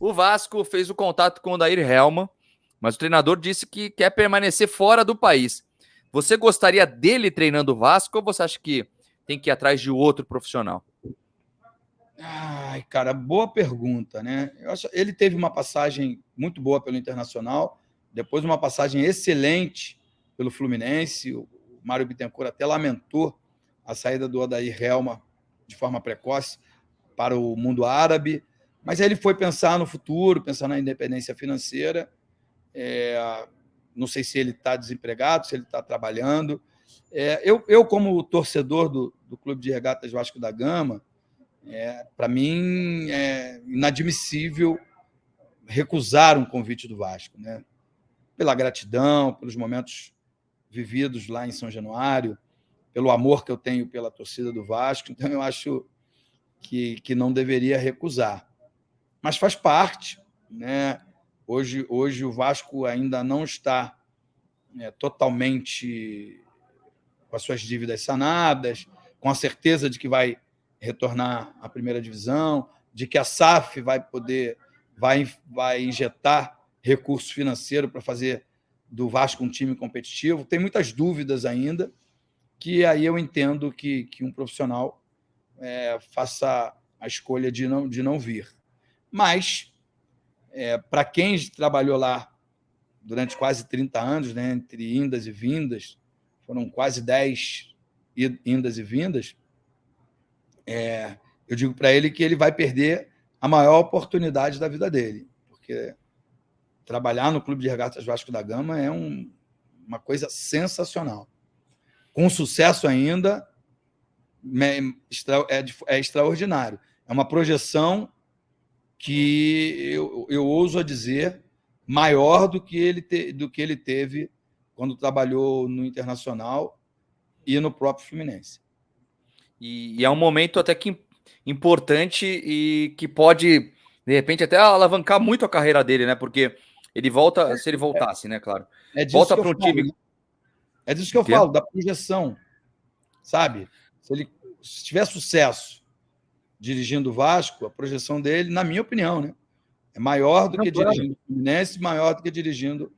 O Vasco fez o contato com o Odair Helma, mas o treinador disse que quer permanecer fora do país. Você gostaria dele treinando o Vasco ou você acha que tem que ir atrás de outro profissional? Ai, cara, boa pergunta, né? Ele teve uma passagem muito boa pelo Internacional, depois uma passagem excelente pelo Fluminense. O Mário Bittencourt até lamentou a saída do Odair Helma de forma precoce para o mundo árabe, mas aí ele foi pensar no futuro, pensar na independência financeira. Não sei se ele está desempregado, se ele está trabalhando. Eu, como torcedor do Clube de Regatas Vasco da Gama, para mim é inadmissível recusar um convite do Vasco, né? Pela gratidão, pelos momentos vividos lá em São Januário, pelo amor que eu tenho pela torcida do Vasco. Então, eu acho que não deveria recusar. Mas faz parte, né? Hoje o Vasco ainda não está totalmente com as suas dívidas sanadas, com a certeza de que vai retornar à primeira divisão, de que a SAF vai injetar recurso financeiro para fazer do Vasco um time competitivo. Tem muitas dúvidas ainda, que aí eu entendo que um profissional faça a escolha de não vir. Mas, para quem trabalhou lá durante quase 30 anos, né, entre indas e vindas, foram quase 10 indas e vindas, eu digo para ele que ele vai perder a maior oportunidade da vida dele, porque trabalhar no Clube de Regatas Vasco da Gama é uma coisa sensacional. Com sucesso ainda, é extraordinário. É uma projeção que eu ouso a dizer maior do que ele teve quando trabalhou no Internacional e no próprio Fluminense. E é um momento até que importante e que pode, de repente, até alavancar muito a carreira dele, né? Porque ele volta, se ele voltasse, né? Claro. Disso Volta para um time. Né? É disso que eu falo, da projeção. Sabe? Se tiver sucesso dirigindo o Vasco, a projeção dele, na minha opinião, né? É maior do que dirigindo o Fluminense, maior do que dirigindo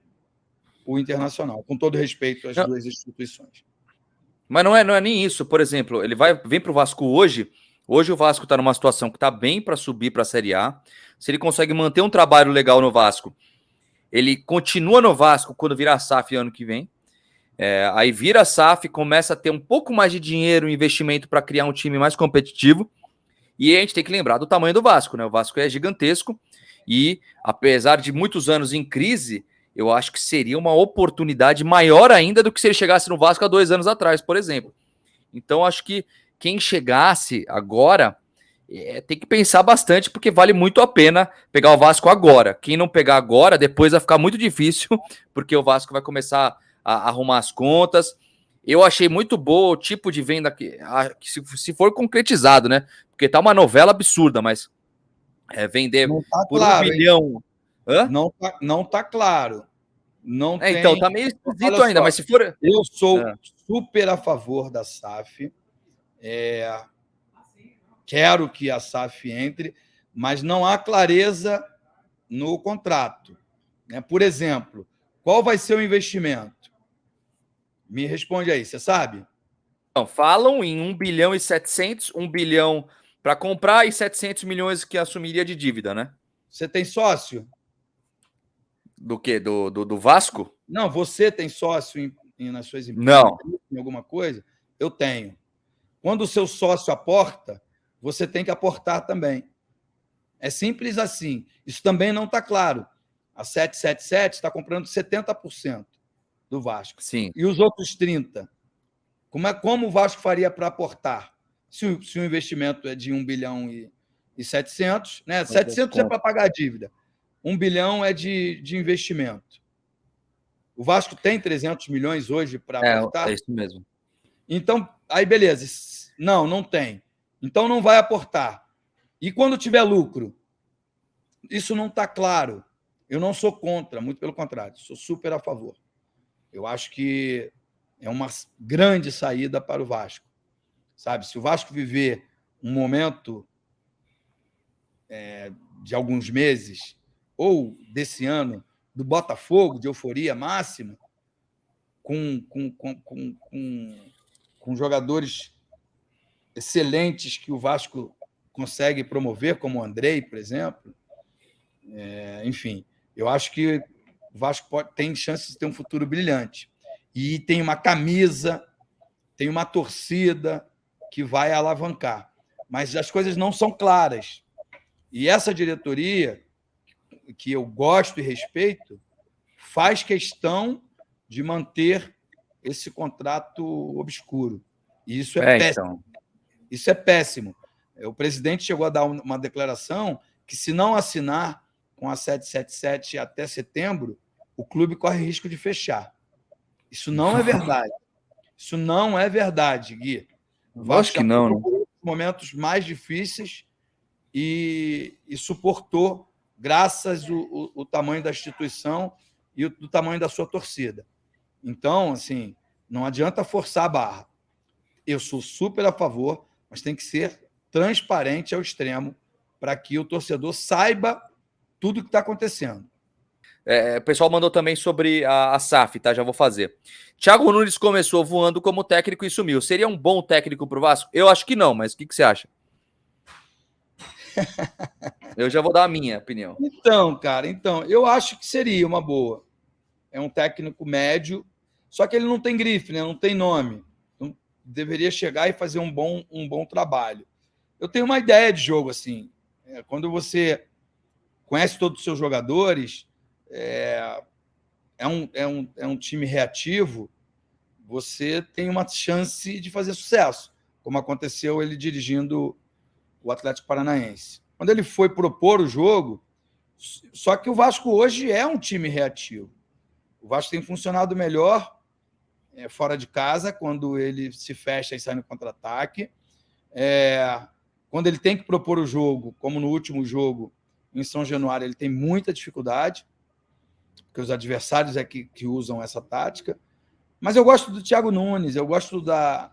o Internacional, com todo respeito às duas instituições. Mas não é nem isso. Por exemplo, ele vem para o Vasco hoje. Hoje o Vasco está numa situação que está bem para subir para a Série A. Se ele consegue manter um trabalho legal no Vasco, ele continua no Vasco quando virar SAF ano que vem. Aí vira SAF, começa a ter um pouco mais de dinheiro, investimento para criar um time mais competitivo. E a gente tem que lembrar do tamanho do Vasco, né? O Vasco é gigantesco e, apesar de muitos anos em crise, eu acho que seria uma oportunidade maior ainda do que se ele chegasse no Vasco há 2 anos atrás, por exemplo. Então, acho que quem chegasse agora tem que pensar bastante, porque vale muito a pena pegar o Vasco agora. Quem não pegar agora, depois vai ficar muito difícil, porque o Vasco vai começar a arrumar as contas. Eu achei muito bom o tipo de venda que se for concretizado, né? Porque tá uma novela absurda, mas vender tá por claro, 1 bilhão. Hã? Não tá claro. Não tem. Então, tá meio esquisito ainda, mas se for. Eu sou super a favor da SAF. Quero que a SAF entre, mas não há clareza no contrato. Né? Por exemplo, qual vai ser o investimento? Me responde aí, você sabe? Não, falam em 1 bilhão e 700, 1 bilhão para comprar e 700 milhões que assumiria de dívida, né? Você tem sócio? Do quê? Do Vasco? Não, você tem sócio nas suas empresas, Não. em alguma coisa? Eu tenho. Quando o seu sócio aporta, você tem que aportar também. É simples assim. Isso também não está claro. A 777 está comprando 70% do Vasco. Sim. E os outros 30%? Como o Vasco faria para aportar? Se o investimento é de 1 bilhão e 700, né? 700 é para pagar a dívida. 1 bilhão é de investimento. O Vasco tem 300 milhões hoje para aportar? É isso mesmo. Então, aí beleza. Não tem. Então não vai aportar. E quando tiver lucro? Isso não está claro. Eu não sou contra, muito pelo contrário, sou super a favor. Eu acho que é uma grande saída para o Vasco. Sabe? Se o Vasco viver um momento de alguns meses, ou desse ano, do Botafogo, de euforia máxima, com jogadores excelentes que o Vasco consegue promover, como o Andrei, por exemplo. Enfim, eu acho que o Vasco tem chance de ter um futuro brilhante. E tem uma camisa, tem uma torcida que vai alavancar. Mas as coisas não são claras. E essa diretoria, que eu gosto e respeito, faz questão de manter esse contrato obscuro. E isso é péssimo. Então. Isso é péssimo. O presidente chegou a dar uma declaração que, se não assinar com a 777 até setembro, o clube corre risco de fechar. Isso não é verdade. Isso não é verdade, Gui. Acho que não, né? Momentos mais difíceis e suportou, graças ao tamanho da instituição e do tamanho da sua torcida. Então, assim, não adianta forçar a barra. Eu sou super a favor, mas tem que ser transparente ao extremo para que o torcedor saiba tudo o que está acontecendo. O pessoal mandou também sobre a SAF, tá? Já vou fazer. Thiago Nunes começou voando como técnico e sumiu. Seria um bom técnico para o Vasco? Eu acho que não, mas o que você acha? Eu já vou dar a minha opinião. Então, cara, eu acho que seria uma boa. É um técnico médio, só que ele não tem grife, né? Não tem nome. Então, deveria chegar e fazer um bom trabalho. Eu tenho uma ideia de jogo, assim. Quando você conhece todos os seus jogadores, é um time reativo, você tem uma chance de fazer sucesso, como aconteceu ele dirigindo o Atlético Paranaense. Quando ele foi propor o jogo, só que o Vasco hoje é um time reativo. O Vasco tem funcionado melhor fora de casa, quando ele se fecha e sai no contra-ataque. Quando ele tem que propor o jogo, como no último jogo, em São Januário, ele tem muita dificuldade, porque os adversários que usam essa tática. Mas eu gosto do Thiago Nunes, eu gosto da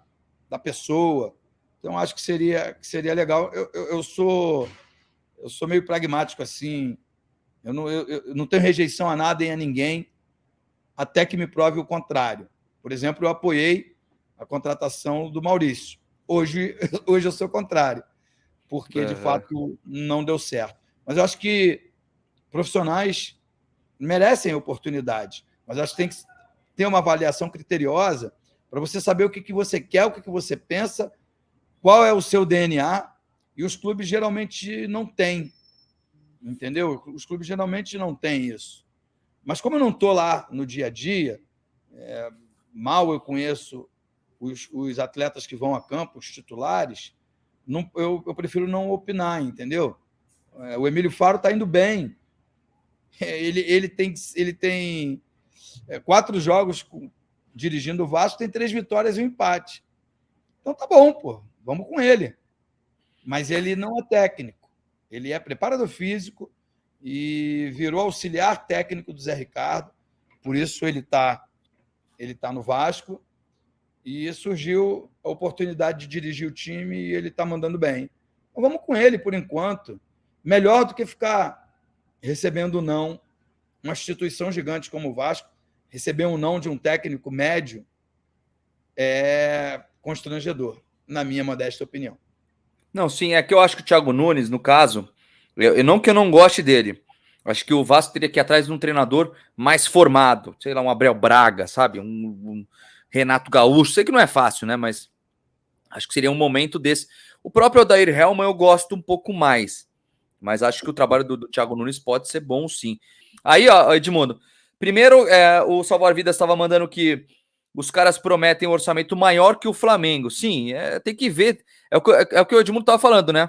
pessoa, então acho que seria legal. Eu sou meio pragmático assim, eu não tenho rejeição a nada e a ninguém, até que me prove o contrário. Por exemplo, eu apoiei a contratação do Maurício. Hoje eu sou o contrário, porque de fato não deu certo. Mas eu acho que profissionais merecem oportunidade, mas acho que tem que ter uma avaliação criteriosa para você saber o que você quer, o que você pensa, qual é o seu DNA, e os clubes geralmente não têm, entendeu? Os clubes geralmente não têm isso. Mas como eu não estou lá no dia a dia, mal eu conheço os atletas que vão a campo, os titulares, eu prefiro não opinar, entendeu? O Emílio Faro está indo bem. Ele tem 4 jogos dirigindo o Vasco, tem 3 vitórias e um empate. Então tá bom, pô, vamos com ele. Mas ele não é técnico. Ele é preparador físico e virou auxiliar técnico do Zé Ricardo. Por isso ele tá no Vasco. E surgiu a oportunidade de dirigir o time e ele está mandando bem. Então vamos com ele por enquanto. Melhor do que ficar recebendo não. Uma instituição gigante como o Vasco, receber um não de um técnico médio é constrangedor, na minha modesta opinião. Não, sim, é que eu acho que o Thiago Nunes, no caso, não que eu não goste dele, acho que o Vasco teria que ir atrás de um treinador mais formado, sei lá, um Abel Braga, sabe? Um Renato Gaúcho, sei que não é fácil, né? Mas acho que seria um momento desse. O próprio Odair Hellmann eu gosto um pouco mais, mas acho que o trabalho do Thiago Nunes pode ser bom, sim. Aí, ó, Edmundo, primeiro o Salvar Vidas estava mandando que os caras prometem um orçamento maior que o Flamengo. Sim, tem que ver, é o que o Edmundo estava falando, né?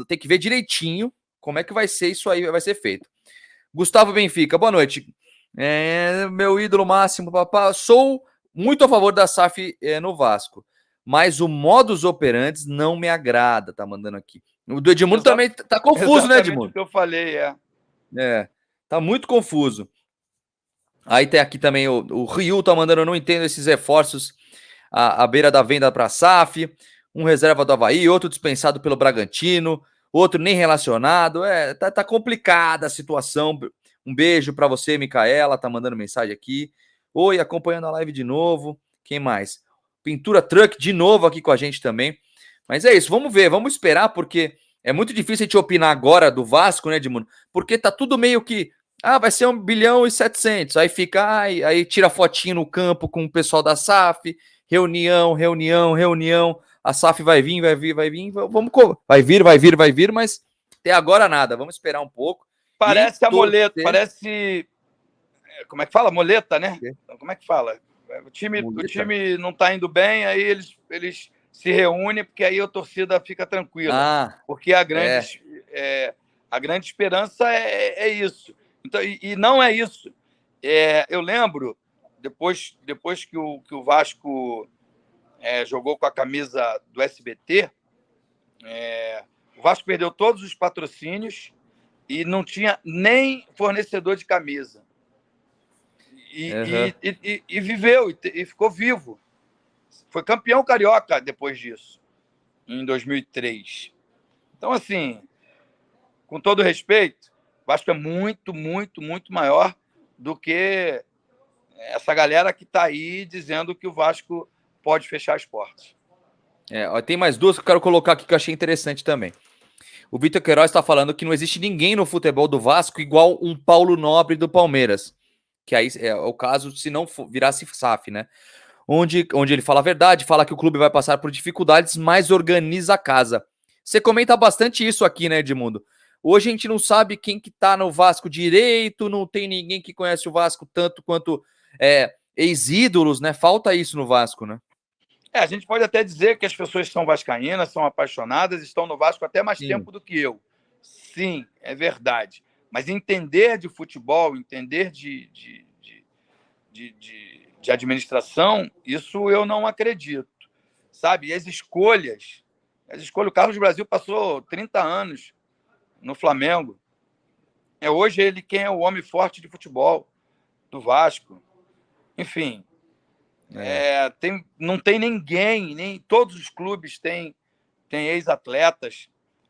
Tem que ver direitinho como é que vai ser isso aí, vai ser feito. Gustavo Benfica, boa noite. Meu ídolo máximo, papá, sou muito a favor da SAF no Vasco, mas o modus operandi não me agrada, tá mandando aqui. O do Edmundo também tá confuso, né, Edmundo? O que eu falei, tá muito confuso. Aí tem aqui também o Ryu tá mandando, eu não entendo esses reforços à beira da venda para a SAF, um reserva do Avaí, outro dispensado pelo Bragantino, outro nem relacionado. Tá complicada a situação. Um beijo para você, Micaela, tá mandando mensagem aqui. Oi, acompanhando a live de novo. Quem mais? Pintura Truck de novo aqui com a gente também. Mas é isso, vamos ver, vamos esperar, porque é muito difícil a gente opinar agora do Vasco, né, Edmundo? Porque tá tudo meio que, vai ser 1 bilhão e 700, aí fica, aí tira fotinho no campo com o pessoal da SAF, reunião, a SAF vai vir, vamos, vai vir, mas até agora nada, vamos esperar um pouco. Parece a moleta, como é que fala? Moleta, né? Como é que fala? O time não está indo bem, aí eles se reúnem, porque aí a torcida fica tranquila. Porque a grande esperança é isso. Então, e não é isso. Eu lembro, depois que o Vasco jogou com a camisa do SBT, o Vasco perdeu todos os patrocínios e não tinha nem fornecedor de camisa. E viveu, e ficou vivo. Foi campeão carioca depois disso, em 2003. Então, assim, com todo respeito, o Vasco é muito, muito, muito maior do que essa galera que está aí dizendo que o Vasco pode fechar as portas. Tem mais duas que eu quero colocar aqui que eu achei interessante também. O Vitor Queiroz está falando que não existe ninguém no futebol do Vasco igual um Paulo Nobre do Palmeiras. Que aí é o caso se não virasse SAF, né? Onde ele fala a verdade, fala que o clube vai passar por dificuldades, mas organiza a casa. Você comenta bastante isso aqui, né, Edmundo? Hoje a gente não sabe quem que tá no Vasco direito, não tem ninguém que conhece o Vasco tanto quanto ex-ídolos, né? Falta isso no Vasco, né? A gente pode até dizer que as pessoas são vascaínas, são apaixonadas, estão no Vasco até mais tempo do que eu. Sim, é verdade. Mas entender de futebol, entender de administração, isso eu não acredito. Sabe? E as escolhas. O Carlos Brasil passou 30 anos no Flamengo. Hoje ele quem é o homem forte de futebol do Vasco. Enfim, não tem ninguém, nem todos os clubes têm ex-atletas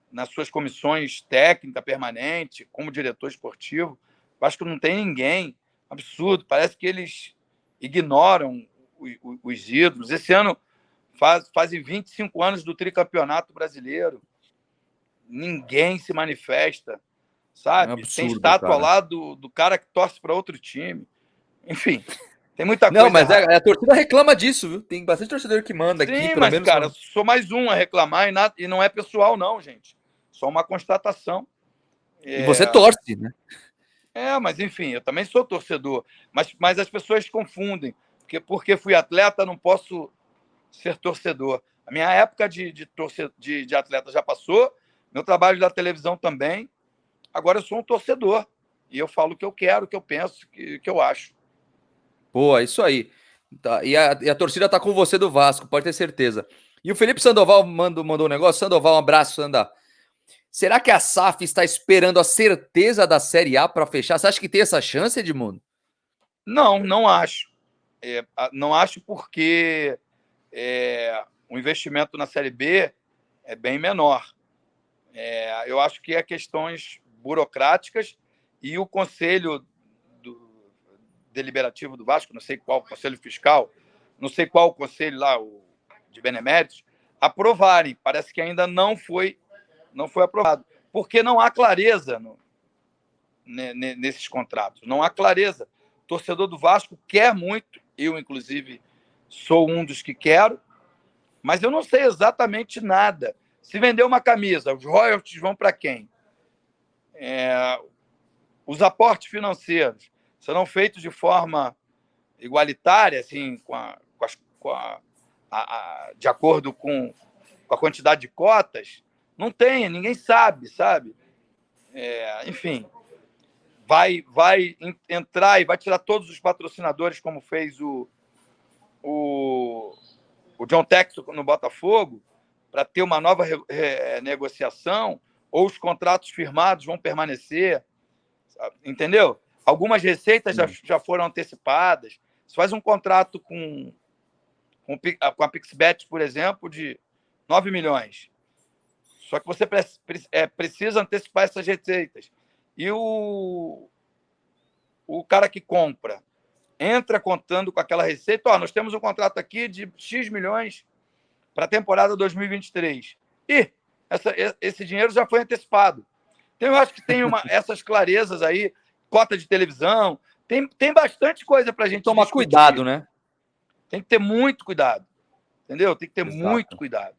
nas suas comissões técnica permanente, como diretor esportivo. O Vasco não tem ninguém. Absurdo. Parece que eles ignoram os ídolos. Esse ano fazem 25 anos do tricampeonato brasileiro. Ninguém se manifesta, sabe? Absurdo, tem estátua cara. lá do cara que torce para outro time. Enfim, tem muita coisa. Não, mas a torcida reclama disso, viu? Tem bastante torcedor que manda aqui. Sim, mas, cara, sou mais um a reclamar e não é pessoal, não, gente. Só uma constatação. E você torce, né? Mas enfim, eu também sou torcedor. Mas as pessoas confundem. Porque fui atleta, não posso ser torcedor. A minha época de atleta já passou, meu trabalho da televisão também. Agora eu sou um torcedor. E eu falo o que eu quero, o que eu penso, o que eu acho. Pô, é isso aí. Tá, e a torcida tá com você do Vasco, pode ter certeza. E o Felipe Sandoval mandou um negócio. Sandoval, um abraço, Sanda. Será que a SAF está esperando a certeza da Série A para fechar? Você acha que tem essa chance, Edmundo? Não acho. Não acho porque o investimento na Série B é bem menor. Eu acho que é questões burocráticas e o Conselho Deliberativo do Vasco, não sei qual, Conselho Fiscal, não sei qual o Conselho lá, o de Beneméritos, aprovarem. Parece que ainda não foi aprovado, porque não há clareza nesses contratos, não há clareza. O torcedor do Vasco quer muito, eu, inclusive, sou um dos que quero, mas eu não sei exatamente nada. Se vender uma camisa, os royalties vão para quem? Os aportes financeiros serão feitos de forma igualitária, assim, de acordo com a quantidade de cotas? Não tem, ninguém sabe. Enfim, vai entrar e vai tirar todos os patrocinadores, como fez o John Textor no Botafogo, para ter uma nova negociação, ou os contratos firmados vão permanecer, entendeu? Algumas receitas já foram antecipadas. Você faz um contrato com a PixBet, por exemplo, de 9 milhões. Só que você precisa antecipar essas receitas. E o cara que compra entra contando com aquela receita. Nós temos um contrato aqui de X milhões para a temporada 2023. E esse dinheiro já foi antecipado. Então, eu acho que tem essas clarezas aí, cota de televisão, tem bastante coisa para a gente tomar discutir. Cuidado, né? Tem que ter muito cuidado. Entendeu? Tem que ter muito cuidado.